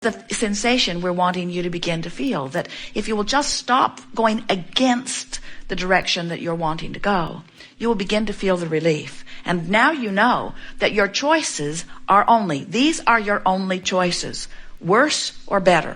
the sensation we're wanting you to begin to feel, that if you will just stop going against the direction that you're wanting to go, you will begin to feel the relief. And now you know that your choices are these are your only choices, worse or better.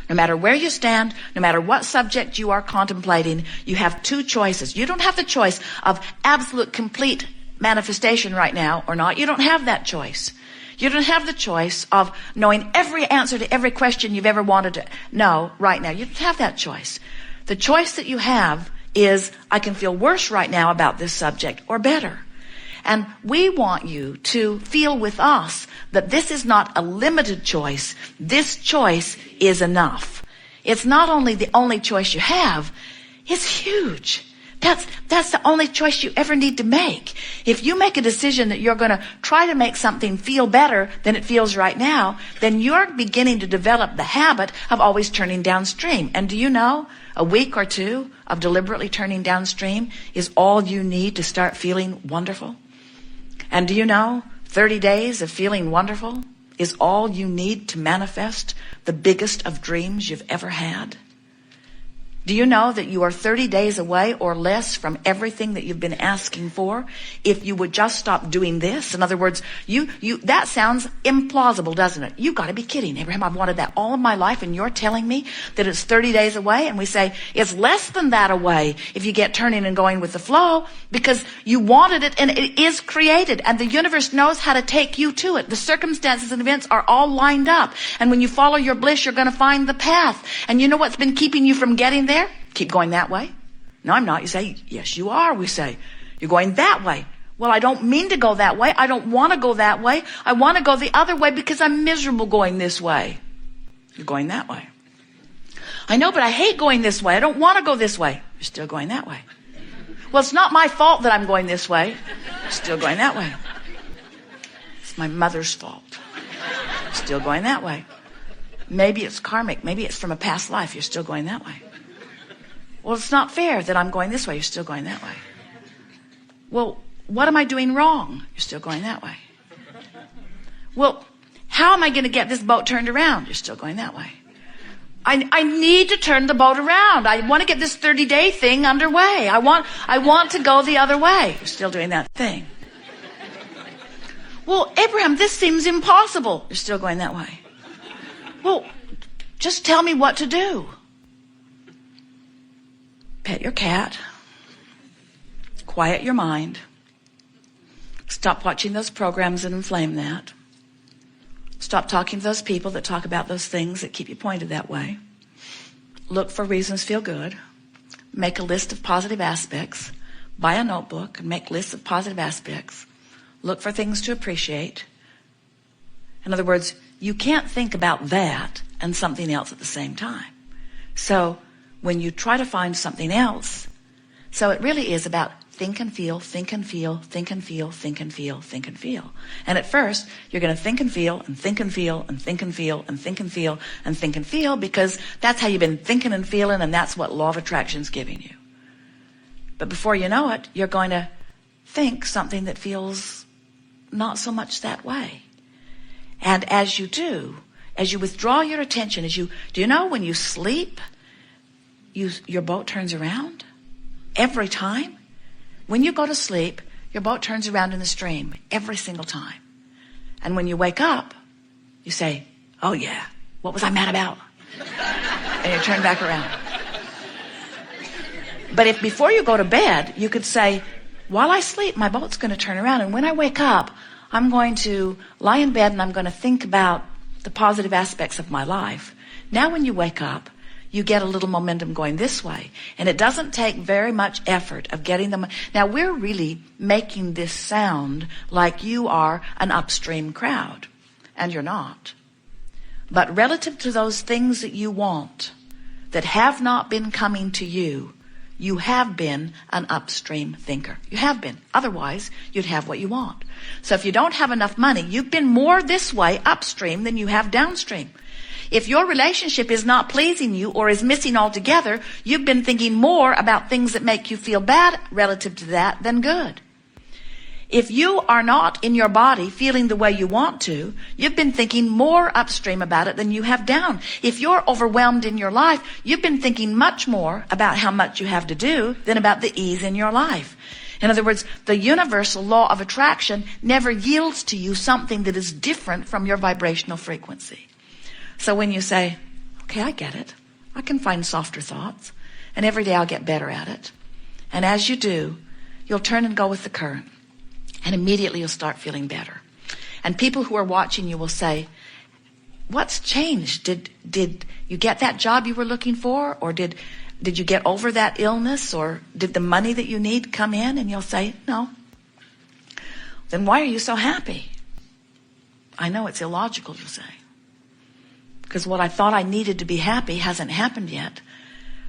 No matter where you stand, no matter what subject you are contemplating, you have two choices. You don't have the choice of absolute complete manifestation right now or not. You don't have that choice. You don't have the choice of knowing every answer to every question you've ever wanted to know right now. You don't have that choice. The choice that you have is, I can feel worse right now about this subject or better. And we want you to feel with us that this is not a limited choice. This choice is enough. It's not only the only choice you have, it's huge. That's the only choice you ever need to make. If you make a decision that you're going to try to make something feel better than it feels right now, then you're beginning to develop the habit of always turning downstream. And do you know, a week or two of deliberately turning downstream is all you need to start feeling wonderful? And do you know, 30 days of feeling wonderful is all you need to manifest the biggest of dreams you've ever had? Do you know that you are 30 days away or less from everything that you've been asking for if you would just stop doing this? In other words, that sounds implausible, doesn't it? You've got to be kidding, Abraham. I've wanted that all of my life, and you're telling me that it's 30 days away? And we say, it's less than that away if you get turning and going with the flow, because you wanted it and it is created, and the universe knows how to take you to it. The circumstances and events are all lined up. And when you follow your bliss, you're going to find the path. And you know what's been keeping you from getting there? Keep going that way. No, I'm not. You say, yes, you are. We say, you're going that way. Well, I don't mean to go that way. I don't want to go that way. I want to go the other way because I'm miserable going this way. You're going that way. I know, but I hate going this way. I don't want to go this way. You're still going that way. Well, it's not my fault that I'm going this way. You're still going that way. It's my mother's fault. You're still going that way. Maybe it's karmic. Maybe it's from a past life. You're still going that way. Well, it's not fair that I'm going this way. You're still going that way. Well, what am I doing wrong? You're still going that way. Well, how am I going to get this boat turned around? You're still going that way. I need to turn the boat around. I want to get this 30-day thing underway. I want to go the other way. You're still doing that thing. Well, Abraham, this seems impossible. You're still going that way. Well, just tell me what to do. Pet your cat. Quiet your mind. Stop watching those programs that inflame that. Stop talking to those people that talk about those things that keep you pointed that way. Look for reasons to feel good. Make a list of positive aspects. Buy a notebook and make lists of positive aspects. Look for things to appreciate. In other words, you can't think about that and something else at the same time. So when you try to find something else, so it really is about think and feel, think and feel, think and feel, think and feel, think and feel. And at first, you're going to think and feel and think and feel and think and feel and think and feel and think and feel, because that's how you've been thinking and feeling, and that's what law of attraction's giving you. But before you know it, you're going to think something that feels not so much that way. And as you do, as you withdraw your attention, do you know when you sleep, your boat turns around every time? When you go to sleep, your boat turns around in the stream every single time. And when you wake up, you say, oh yeah, what was I mad about? And you turn back around. But if before you go to bed, you could say, while I sleep, my boat's going to turn around. And when I wake up, I'm going to lie in bed and I'm going to think about the positive aspects of my life. Now when you wake up, you get a little momentum going this way. And it doesn't take very much effort of getting them. Now we're really making this sound like you are an upstream crowd. And you're not. But relative to those things that you want that have not been coming to you, you have been an upstream thinker. You have been. Otherwise, you'd have what you want. So if you don't have enough money, you've been more this way upstream than you have downstream. If your relationship is not pleasing you or is missing altogether, you've been thinking more about things that make you feel bad relative to that than good. If you are not in your body feeling the way you want to, you've been thinking more upstream about it than you have down. If you're overwhelmed in your life, you've been thinking much more about how much you have to do than about the ease in your life. In other words, the universal law of attraction never yields to you something that is different from your vibrational frequency. So when you say, okay, I get it. I can find softer thoughts, and every day I'll get better at it. And as you do, you'll turn and go with the current. And immediately you'll start feeling better. And people who are watching you will say, what's changed? Did you get that job you were looking for? Or did you get over that illness? Or did the money that you need come in? And you'll say, no. Then why are you so happy? I know it's illogical, you'll say. Because what I thought I needed to be happy hasn't happened yet.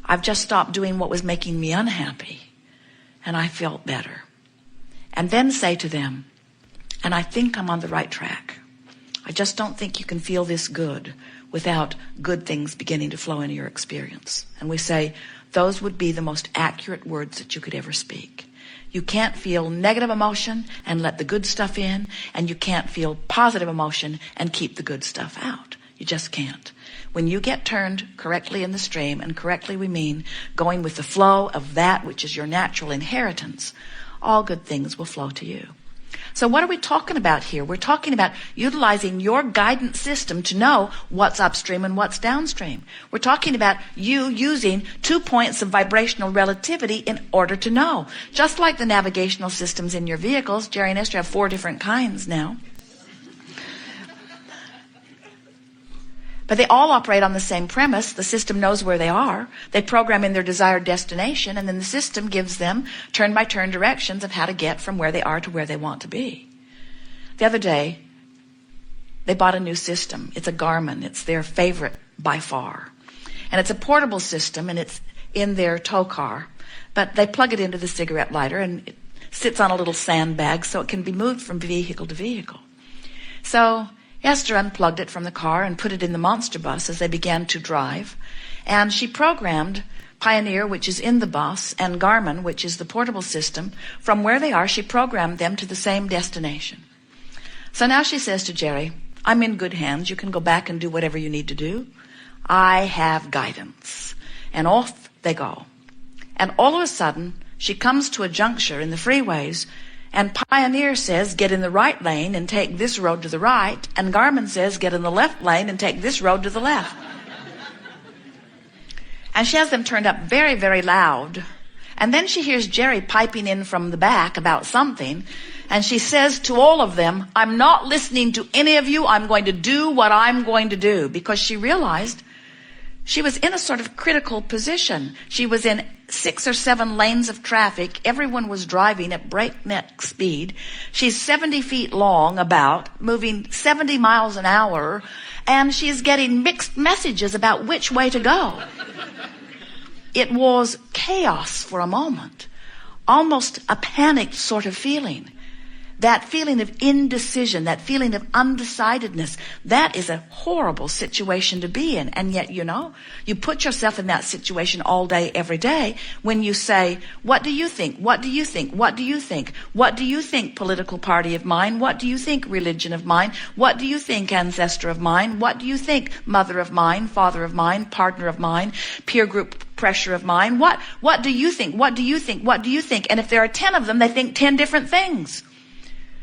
I've just stopped doing what was making me unhappy. And I felt better. And then say to them, and I think I'm on the right track. I just don't think you can feel this good without good things beginning to flow into your experience. And we say, those would be the most accurate words that you could ever speak. You can't feel negative emotion and let the good stuff in, and you can't feel positive emotion and keep the good stuff out. You just can't. When you get turned correctly in the stream, and correctly we mean going with the flow of that which is your natural inheritance, all good things will flow to you. So what are we talking about here? We're talking about utilizing your guidance system to know what's upstream and what's downstream. We're talking about you using 2 points of vibrational relativity in order to know. Just like the navigational systems in your vehicles, Jerry and Esther have 4 different kinds now. But they all operate on the same premise. The system knows where they are. They program in their desired destination, and then the system gives them turn-by-turn directions of how to get from where they are to where they want to be. The other day, they bought a new system. It's a Garmin. It's their favorite by far. And it's a portable system, and it's in their tow car. But they plug it into the cigarette lighter, and it sits on a little sandbag so it can be moved from vehicle to vehicle. So Esther unplugged it from the car and put it in the monster bus as they began to drive. And she programmed Pioneer, which is in the bus, and Garmin, which is the portable system. From where they are, she programmed them to the same destination. So now she says to Jerry, I'm in good hands. You can go back and do whatever you need to do. I have guidance. And off they go. And all of a sudden, she comes to a juncture in the freeways, and Pioneer says, get in the right lane and take this road to the right. And Garmin says, get in the left lane and take this road to the left. And she has them turned up very, very loud. And then she hears Jerry piping in from the back about something. And she says to all of them, I'm not listening to any of you. I'm going to do what I'm going to do. Because she realized she was in a sort of critical position. She was in 6 or 7 lanes of traffic. Everyone was driving at breakneck speed. She's 70 feet long, about moving 70 miles an hour, and she's getting mixed messages about which way to go. It was chaos for a moment, almost a panicked sort of feeling. That feeling of indecision, that feeling of undecidedness, that is a horrible situation to be in. And yet, you put yourself in that situation all day, every day, when you say, what do you think? What do you think? What do you think? What do you think, political party of mine? What do you think, religion of mine? What do you think, ancestor of mine? What do you think, mother of mine, father of mine, partner of mine, peer group pressure of mine? What do you think? What do you think? What do you think? And if there are 10 of them, they think 10 different things.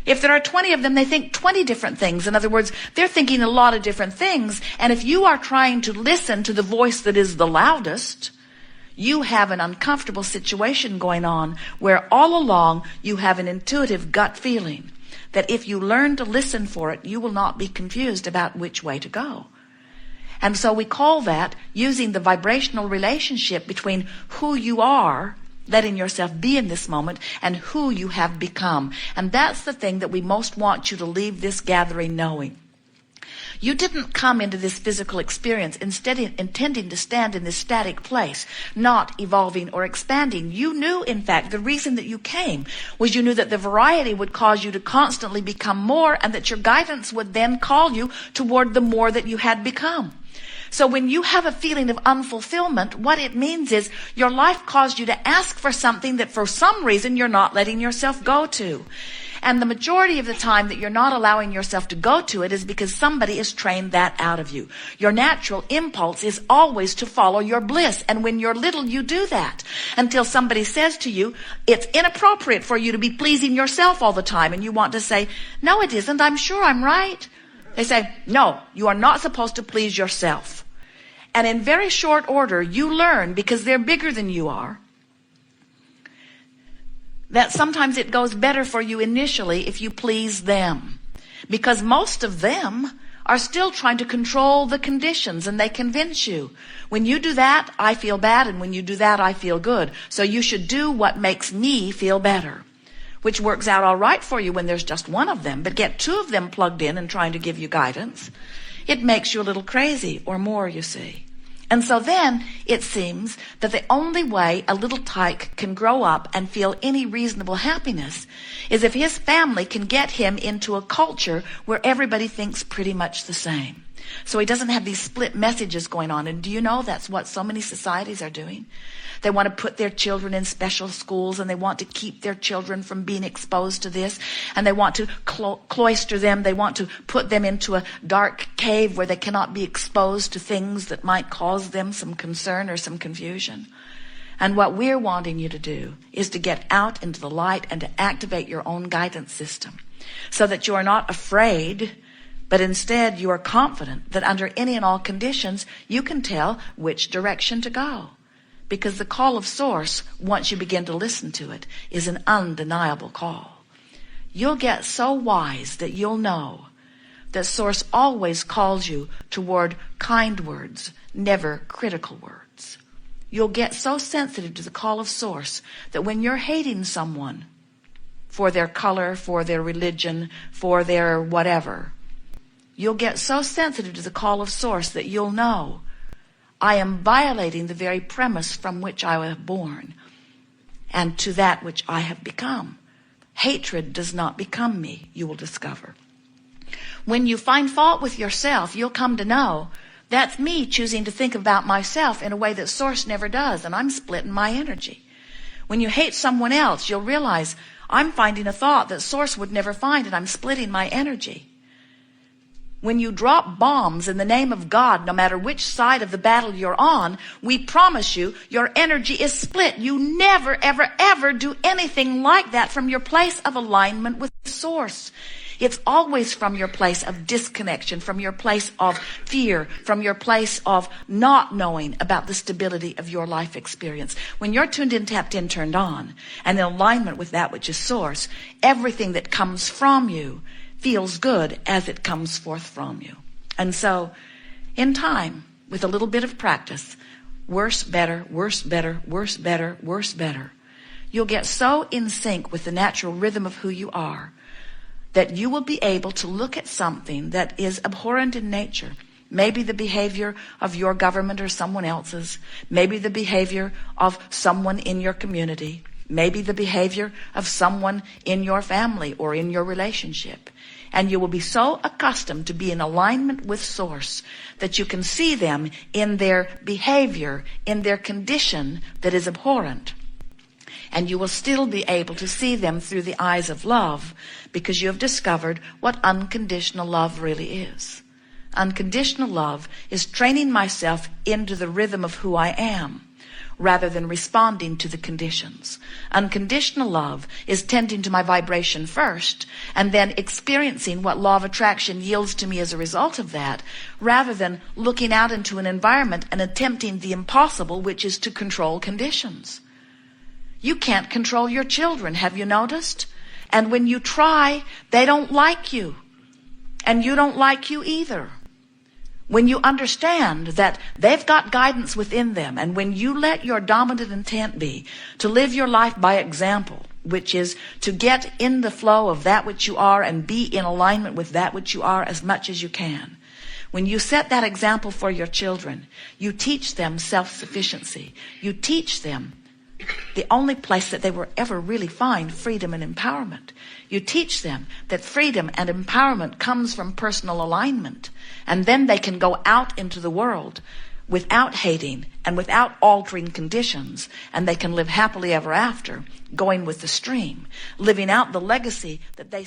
If there are 20 of them, they think 20 different things. In other words, they're thinking a lot of different things. And if you are trying to listen to the voice that is the loudest, you have an uncomfortable situation going on where all along you have an intuitive gut feeling that if you learn to listen for it, you will not be confused about which way to go. And so we call that using the vibrational relationship between who you are, letting yourself be in this moment, and who you have become. And that's the thing that we most want you to leave this gathering knowing. You didn't come into this physical experience instead intending to stand in this static place, not evolving or expanding. You knew, in fact, the reason that you came was you knew that the variety would cause you to constantly become more, and that your guidance would then call you toward the more that you had become. So when you have a feeling of unfulfillment, what it means is your life caused you to ask for something that for some reason you're not letting yourself go to. And the majority of the time that you're not allowing yourself to go to it is because somebody has trained that out of you. Your natural impulse is always to follow your bliss. And when you're little, you do that until somebody says to you, it's inappropriate for you to be pleasing yourself all the time. And you want to say, no, it isn't. I'm sure I'm right. They say, no, you are not supposed to please yourself. And in very short order, you learn, because they're bigger than you are, that sometimes it goes better for you initially if you please them, because most of them are still trying to control the conditions, and they convince you, when you do that, I feel bad, and when you do that, I feel good. So you should do what makes me feel better, which works out all right for you when there's just one of them. But get two of them plugged in and trying to give you guidance, it makes you a little crazy or more, you see. And so then it seems that the only way a little tyke can grow up and feel any reasonable happiness is if his family can get him into a culture where everybody thinks pretty much the same. So he doesn't have these split messages going on. And do you know that's what so many societies are doing? They want to put their children in special schools, and they want to keep their children from being exposed to this, and they want to cloister them. They want to put them into a dark cave where they cannot be exposed to things that might cause them some concern or some confusion. And what we're wanting you to do is to get out into the light and to activate your own guidance system so that you are not afraid, but instead you are confident that under any and all conditions you can tell which direction to go. Because the call of Source, once you begin to listen to it, is an undeniable call. You'll get so wise that you'll know that Source always calls you toward kind words, never critical words. You'll get so sensitive to the call of Source that when you're hating someone for their color, for their religion, for their whatever, you'll get so sensitive to the call of Source that you'll know, I am violating the very premise from which I was born and to that which I have become. Hatred does not become me, you will discover. When you find fault with yourself, you'll come to know that's me choosing to think about myself in a way that Source never does, and I'm splitting my energy. When you hate someone else, you'll realize I'm finding a thought that Source would never find, and I'm splitting my energy. When you drop bombs in the name of God, no matter which side of the battle you're on, we promise you your energy is split. You never, ever, ever do anything like that from your place of alignment with Source. It's always from your place of disconnection, from your place of fear, from your place of not knowing about the stability of your life experience. When you're tuned in, tapped in, turned on, and in alignment with that which is Source, everything that comes from you feels good as it comes forth from you. And so, in time, with a little bit of practice, worse, better, worse, better, worse, better, worse, better, you'll get so in sync with the natural rhythm of who you are that you will be able to look at something that is abhorrent in nature. Maybe the behavior of your government or someone else's. Maybe the behavior of someone in your community. Maybe the behavior of someone in your family or in your relationship. And you will be so accustomed to be in alignment with Source that you can see them in their behavior, in their condition that is abhorrent. And you will still be able to see them through the eyes of love because you have discovered what unconditional love really is. Unconditional love is training myself into the rhythm of who I am, rather than responding to the conditions. Unconditional love is tending to my vibration first and then experiencing what law of attraction yields to me as a result of that, rather than looking out into an environment and attempting the impossible, which is to control conditions. You can't control your children, have you noticed? And when you try, they don't like you. And you don't like you either. When you understand that they've got guidance within them, and when you let your dominant intent be to live your life by example, which is to get in the flow of that which you are and be in alignment with that which you are as much as you can. When you set that example for your children, you teach them self-sufficiency. You teach them the only place that they will ever really find freedom and empowerment. You teach them that freedom and empowerment comes from personal alignment, and then they can go out into the world without hating and without altering conditions, and they can live happily ever after, going with the stream, living out the legacy that they